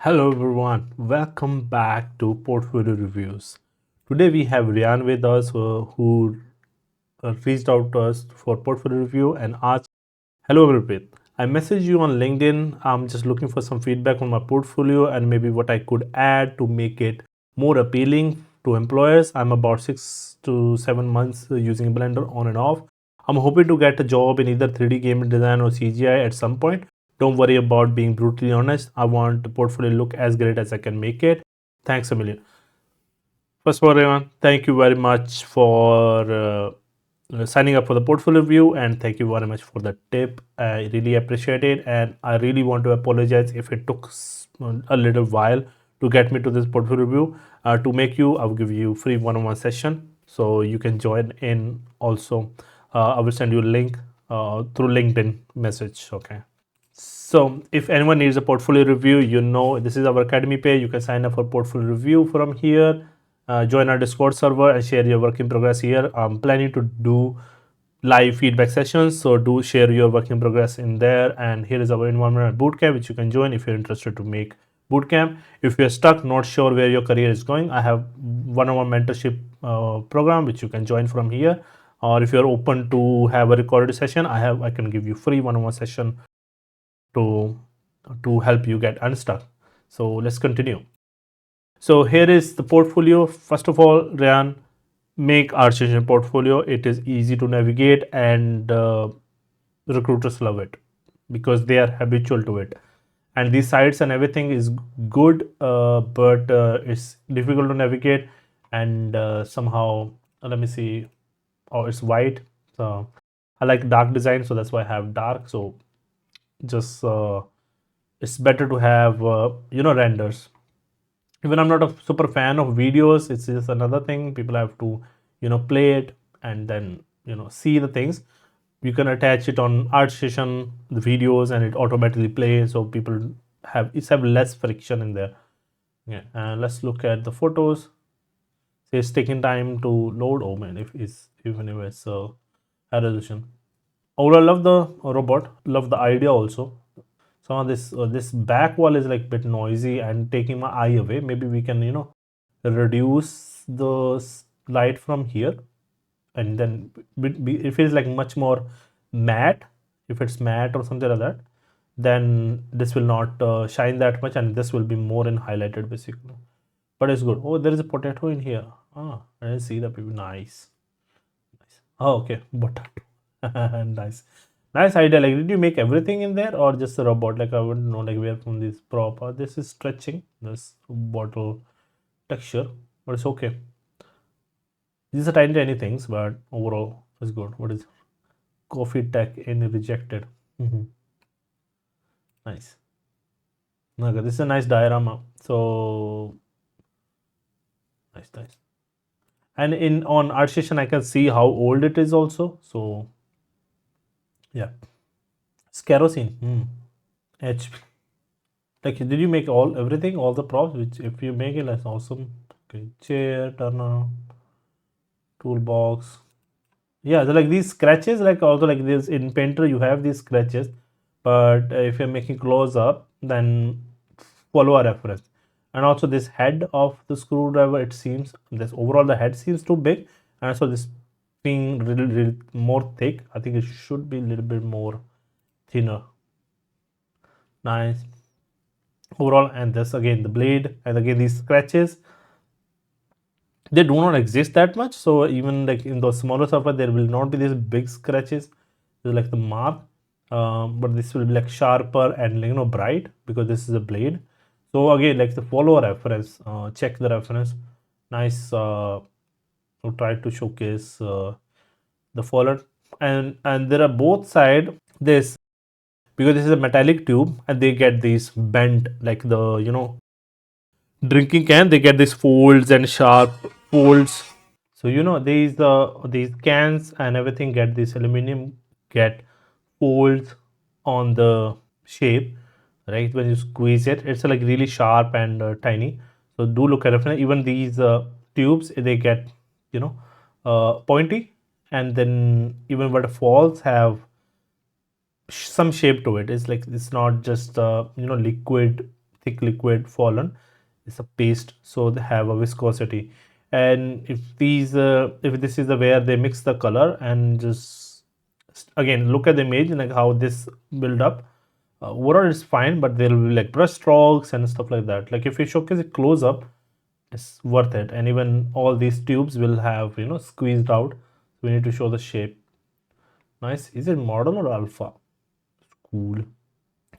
Hello everyone, welcome back to Portfolio Reviews. Today we have Rian with us who reached out to us for portfolio review and asked, hello Gurpreet, I messaged you on LinkedIn. I'm just looking for some feedback on my portfolio and maybe what I could add to make it more appealing to employers. I'm about 6 to 7 months using Blender on and off. I'm hoping to get a job in either 3D game design or CGI at some point. Don't worry about being brutally honest. I want the portfolio look as great as I can make it. Thanks a million. First of all, everyone, thank you very much for signing up for the portfolio review, and thank you very much for the tip. I really appreciate it, and I really want to apologize if it took a little while to get me to this portfolio review. To make you, I'll give you free one-on-one session, so you can join in. Also, I will send you a link through LinkedIn message. Okay. So if anyone needs a portfolio review, this is our academy page. You can sign up for portfolio review from here. Join our Discord server and share your work in progress here. I'm planning to do live feedback sessions, so do share your work in progress in there. And here is our environment bootcamp, which you can join if you're interested to make bootcamp. If you're stuck, not sure where your career is going, I have one-on-one mentorship program which you can join from here. Or if you're open to have a recorded session, I can give you free one-on-one session to help you get unstuck. So let's continue. So here is the portfolio. First of all, Ryan, make ArtStation portfolio. It is easy to navigate, and recruiters love it because they are habitual to it. And these sites and everything is good, but it's difficult to navigate. And somehow, let me see. Oh, it's white. So I like dark design, so that's why I have dark. So just it's better to have renders. Even I'm not a super fan of videos. It's just another thing. People have to play it and then see the things. You can attach it on ArtStation, the videos, and it automatically plays, so people have less friction in there. Yeah. And let's look at the photos. So it's taking time to load. Oh man, if it's even if it's high resolution. Overall, love the robot. Love the idea also. So this back wall is like bit noisy and taking my eye away. Maybe we can reduce the light from here, and then it feels like much more matte. If it's matte or something like that, then this will not shine that much, and this will be more in highlighted basically. But it's good. Oh, there is a potato in here. Ah, I didn't see that. People nice. Oh, okay, potato. Nice. Nice idea. Like, did you make everything in there or just a robot? Like, I wouldn't know, like, where from this prop. This is stretching, this bottle texture, but it's okay. These are tiny, tiny things, but overall, it's good. What is coffee tech in rejected? Nice. Okay, this is a nice diorama. So, nice. And in on ArtStation, I can see how old it is also. So, yeah. It's kerosene. HP. Like, did you make all the props? Which, if you make it, that's awesome. Okay, chair, turner, toolbox. Yeah, so like these scratches, like also like this in Painter, you have these scratches, but if you're making close up, then follow a reference. And also this head of the screwdriver, it seems this overall the head seems too big, and so this being really more thick. I think it should be a little bit more thinner. Nice overall. And this again the blade, and again these scratches, they do not exist that much. So even like in the smaller surface, there will not be these big scratches. This is like the mark, but this will be like sharper and bright because this is a blade. So again, like the follow reference, check the reference. Nice. Try to showcase the follower, and there are both side this, because this is a metallic tube and they get these bent like the drinking can, they get these folds and sharp folds. So these cans and everything get this aluminum get folds on the shape, right? When you squeeze it, it's like really sharp and tiny. So do look at it. Even these tubes, they get pointy, and then even waterfalls have some shape to it. It's like it's not just liquid thick liquid fallen. It's a paste, so they have a viscosity. And if this is the where they mix the color and just again look at the image, like how this build up. Overall it's fine, but there will be like brush strokes and stuff like that. Like if you showcase it close up, it's worth it. And even all these tubes will have, squeezed out. We need to show the shape. Nice. Is it model or alpha? Cool.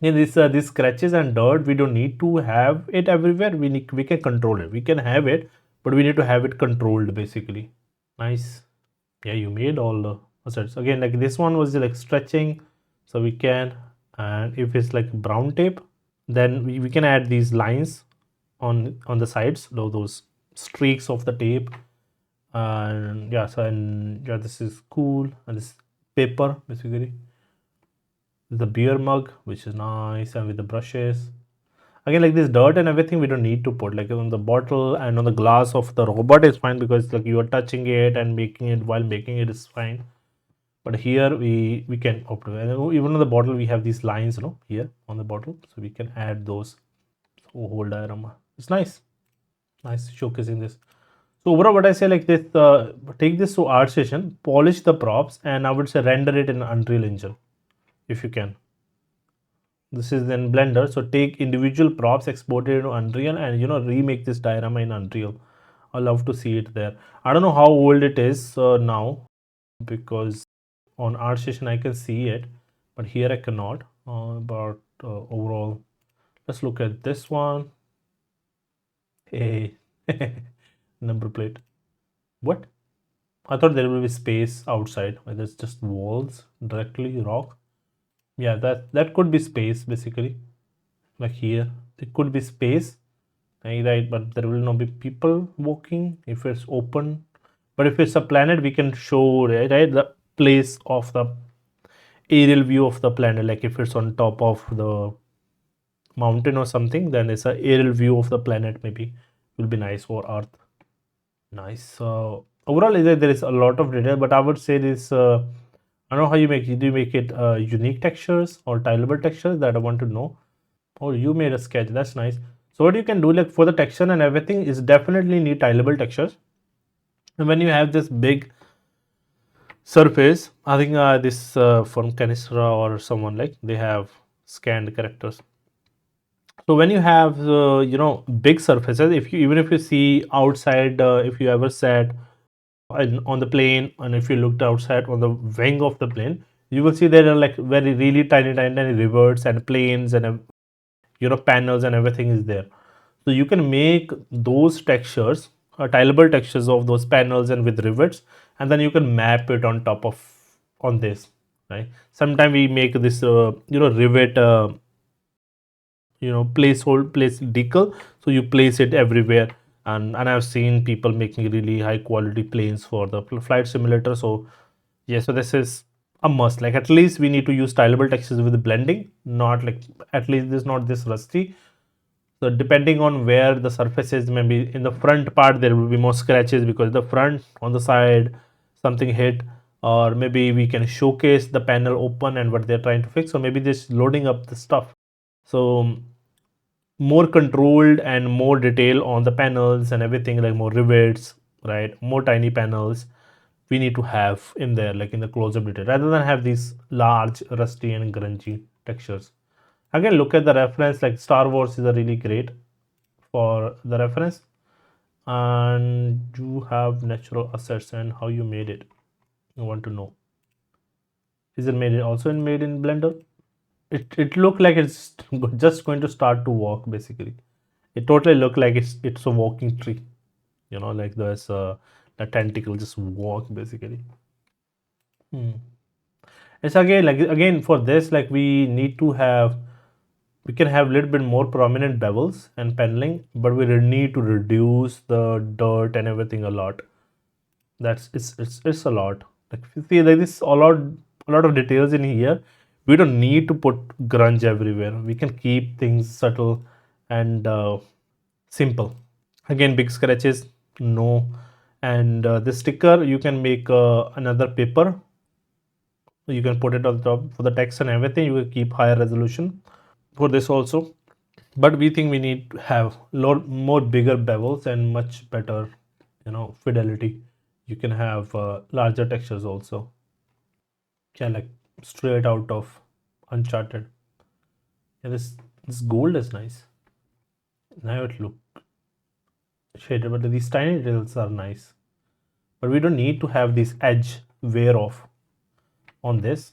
Yeah, these scratches and dirt, we don't need to have it everywhere. We can control it. We can have it, but we need to have it controlled basically. Nice. Yeah, you made all the assets. Again, like this one was like stretching, so we can, and if it's like brown tape, then we can add these lines on the sides, those streaks of the tape. And yeah, so and yeah, this is cool. And this paper basically, the beer mug, which is nice, and with the brushes. Again, like this dirt and everything, we don't need to put like on the bottle and on the glass of the robot is fine, because like you are touching it and making it while making it is fine. But here we can opt, and even on the bottle we have these lines, here on the bottle, so we can add those. So whole diorama, it's nice showcasing this. So overall, what I say, like this, take this to art session, polish the props, and I would say render it in Unreal Engine if you can. This is in Blender, so take individual props, export it into Unreal, and remake this diorama in Unreal. I love to see it there. I don't know how old it is now, because on art session I can see it, but here I cannot. But overall, let's look at this one. Hey, number plate. What? I thought there will be space outside. Whether it's just walls directly, rock. Yeah, that could be space basically. Like here, it could be space, right? But there will not be people walking if it's open. But if it's a planet, we can show right the place of the aerial view of the planet. Like if it's on top of the mountain or something, then it's a aerial view of the planet. Maybe will be nice for Earth. Nice. So overall, there is a lot of detail, but I would say this. I don't know how you make it. Do you make it unique textures or tileable textures? That I want to know. Oh, you made a sketch. That's nice. So what you can do, like for the texture and everything, is definitely need tileable textures. And when you have this big surface, I think this from Canistra or someone, like they have scanned characters. So when you have big surfaces, if you even if you see outside, if you ever sat on the plane, and if you looked outside on the wing of the plane, you will see there are like very really tiny rivers and planes and panels and everything is there. So you can make those textures, tileable textures of those panels and with rivets, and then you can map it on top of on this, right? Sometimes we make this rivet place decal, so you place it everywhere. And I've seen people making really high quality planes for the flight simulator. So yeah, so this is a must. Like at least we need to use tileable textures with the blending, not like at least this not this rusty. So depending on where the surface is, maybe in the front part there will be more scratches because the front, on the side something hit, or maybe we can showcase the panel open and what they're trying to fix, or maybe just loading up the stuff. So more controlled and more detail on the panels and everything, like more rivets, right? More tiny panels we need to have in there, like in the close-up detail, rather than have these large rusty and grungy textures. Again, look at the reference, like Star Wars is a really great for the reference. And you have natural assets and how you made it. I want to know. Is it made also made in Blender? It looked like it's just going to start to walk basically. It totally looked like it's a walking tree. Like there's the tentacle just walk basically. It's again like again for this, like we can have a little bit more prominent bevels and paneling, but we need to reduce the dirt and everything a lot. It's a lot. Like if you see like this a lot of details in here. We don't need to put grunge everywhere. We can keep things subtle and simple. Again, big scratches, no. And this sticker, you can make another paper. You can put it on top for the text and everything. You will keep higher resolution for this also. but we think we need to have more bigger bevels and much better, fidelity. You can have larger textures also. Yeah, like straight out of Uncharted. Yeah, this gold is nice. Now it look shaded, but these tiny details are nice. But we don't need to have this edge wear off on this.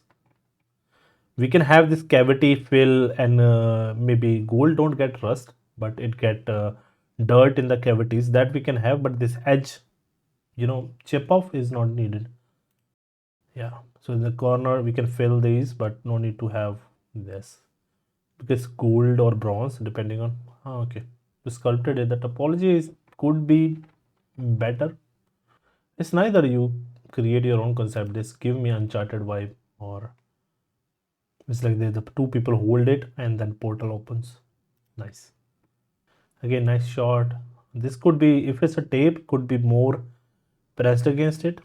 We can have this cavity fill, and maybe gold don't get rust, but it get dirt in the cavities that we can have. But this edge, chip off is not needed. Yeah. So in the corner we can fill these, but no need to have this because gold or bronze depending on. Okay. The sculpted the topology is could be better. It's neither you create your own concept. This give me Uncharted vibe, or it's like the two people hold it and then portal opens. Nice. Again, nice shot. This could be, if it's a tape, could be more pressed against it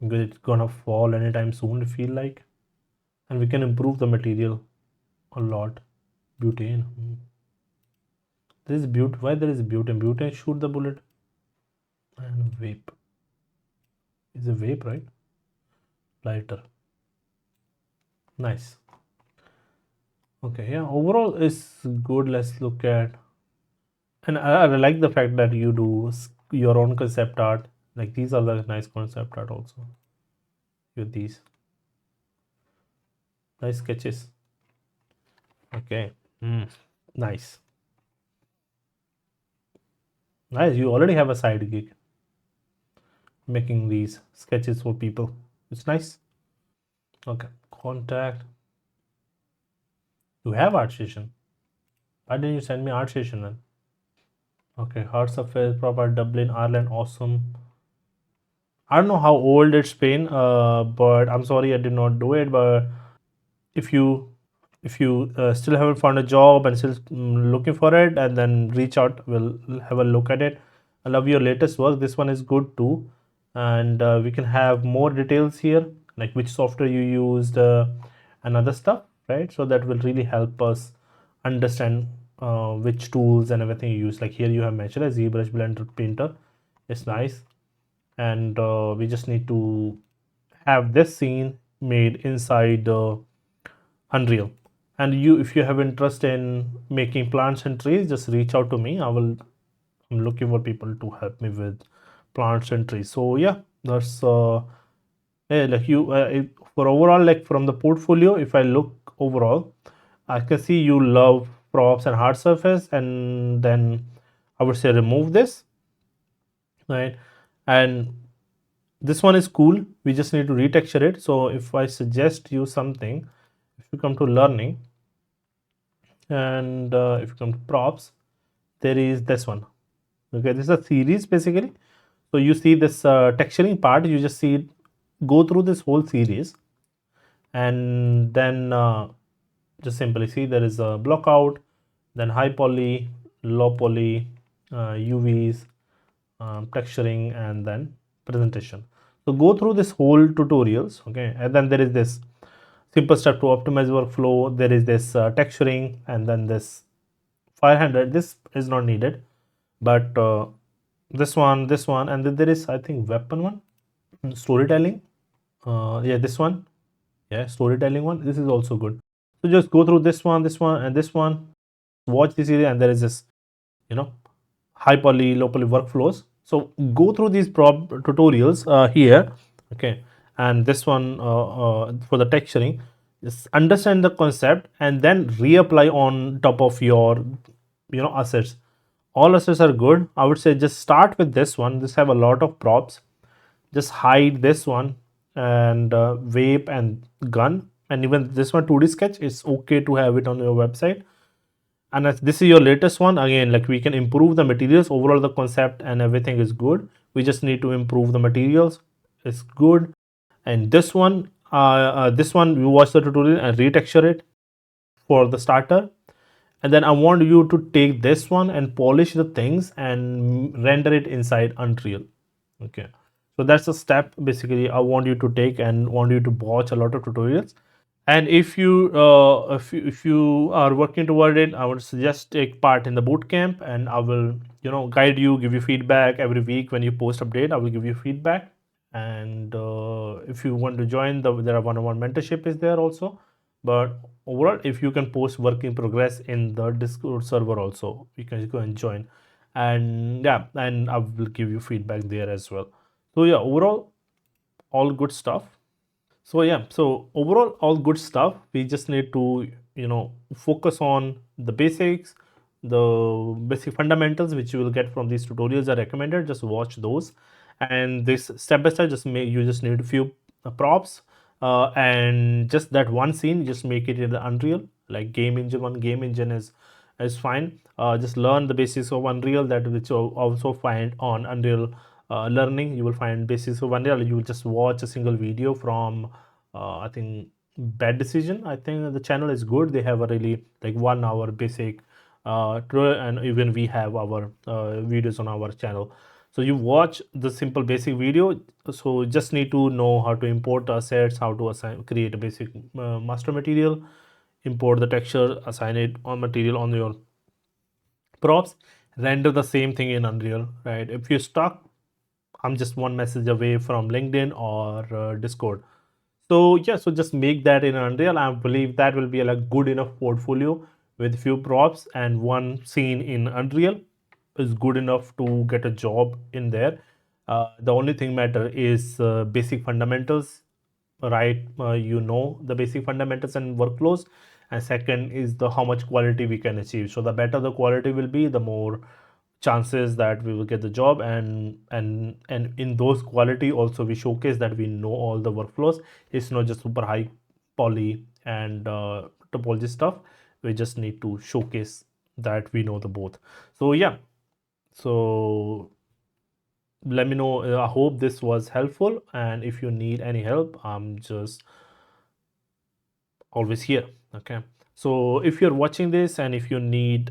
because it's gonna fall anytime soon. I feel like, and we can improve the material a lot. Butane. There is butane. Why there is butane? Butane shoot the bullet. And vape. Is a vape, right? Lighter. Nice. Okay, yeah. Overall, is good. Let's look at. And I like the fact that you do your own concept art. Like these are the nice concept art also. With these nice sketches. Okay. Nice. Nice. You already have a side gig making these sketches for people. It's nice. Okay. Contact. You have art session. Why didn't you send me art session then? Okay. Hard surface, proper Dublin, Ireland, awesome. I don't know how old it's been, but I'm sorry I did not do it. But if you still haven't found a job and still looking for it, and then reach out, we'll have a look at it. I love your latest work. This one is good too, and we can have more details here, like which software you used, and other stuff, right? So that will really help us understand which tools and everything you use. Like here you have mentioned a ZBrush Blender Painter. It's nice, and we just need to have this scene made inside Unreal. And if you have interest in making plants and trees, just reach out to me. I'm looking for people to help me with plants and trees. So yeah, that's yeah, like for overall, like from the portfolio, if I look overall, I can see you love props and hard surface, and then I would say remove this, right? And this one is cool. We just need to retexture it. So if I suggest you something, if you come to learning, and if you come to props, there is this one. Okay, this is a series basically. So you see this texturing part, you just see it go through this whole series, and then just simply see there is a block out, then high poly, low poly, UVs, texturing, and then presentation. So go through this whole tutorials. Okay, and then there is this simple step to optimize workflow. There is this texturing, and then this 500. This is not needed, but this one, and then there is, I think, weapon one, storytelling. Yeah, this one. Yeah, storytelling one. This is also good. So just go through this one, and this one. Watch this area, and there is this, high poly, low poly workflows. So go through these tutorials here. Okay, and this one for the texturing. Just understand the concept and then reapply on top of your assets. All assets are good. I would say just start with this one. This have a lot of props. Just hide this one, and vape and gun, and even this one 2D sketch. It's okay to have it on your website. And as this is your latest one, again, like we can improve the materials. Overall the concept and everything is good. We just need to improve the materials. It's good. And this one you watch the tutorial and retexture it for the starter. And then I want you to take this one and polish the things and render it inside Unreal. Okay, so that's a step basically I want you to take, and want you to watch a lot of tutorials And if you are working toward it, I would suggest take part in the boot camp, and I will guide you, give you feedback every week when you post update. I will give you feedback. And if you want to join, there are one-on-one mentorship is there also. But overall, if you can post work in progress in the Discord server also, you can go and join. And yeah, and I will give you feedback there as well. So yeah, overall, all good stuff. So yeah, so overall, all good stuff. We just need to focus on the basics, the basic fundamentals which you will get from these tutorials are recommended. Just watch those, and this step by step. Just make you just need a few props, and just that one scene. Just make it in the Unreal, like game engine. One game engine is fine. Just learn the basics of Unreal, that which you also find on Unreal Learning. You will find basics of Unreal. You will just watch a single video from I think Bad Decision. I think the channel is good. They have a really like 1 hour basic and even we have our videos on our channel. So you watch the simple basic video. So you just need to know how to import assets, how to create a basic master material, import the texture, assign it on material on your props, render the same thing in Unreal, right? If you're stuck, I'm just one message away from LinkedIn or Discord. So yeah, so just make that in Unreal. I believe that will be a like, good enough portfolio with few props and one scene in Unreal is good enough to get a job in there. The only thing matter is basic fundamentals, right? The basic fundamentals and workflows, and second is the how much quality we can achieve. So the better the quality will be, the more chances that we will get the job. And in those quality also we showcase that we know all the workflows. It's not just super high poly and topology stuff. We just need to showcase that we know the both. So yeah, so let me know. I hope this was helpful, and if you need any help, I'm just always here. Okay, so if you're watching this and if you need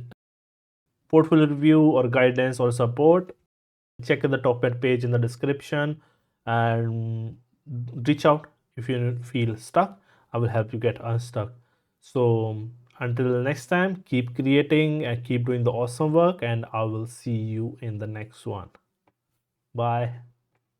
portfolio review or guidance or support, check in the top page in the description and reach out. If you feel stuck, I will help you get unstuck. So until next time, keep creating and keep doing the awesome work, and I will see you in the next one. Bye.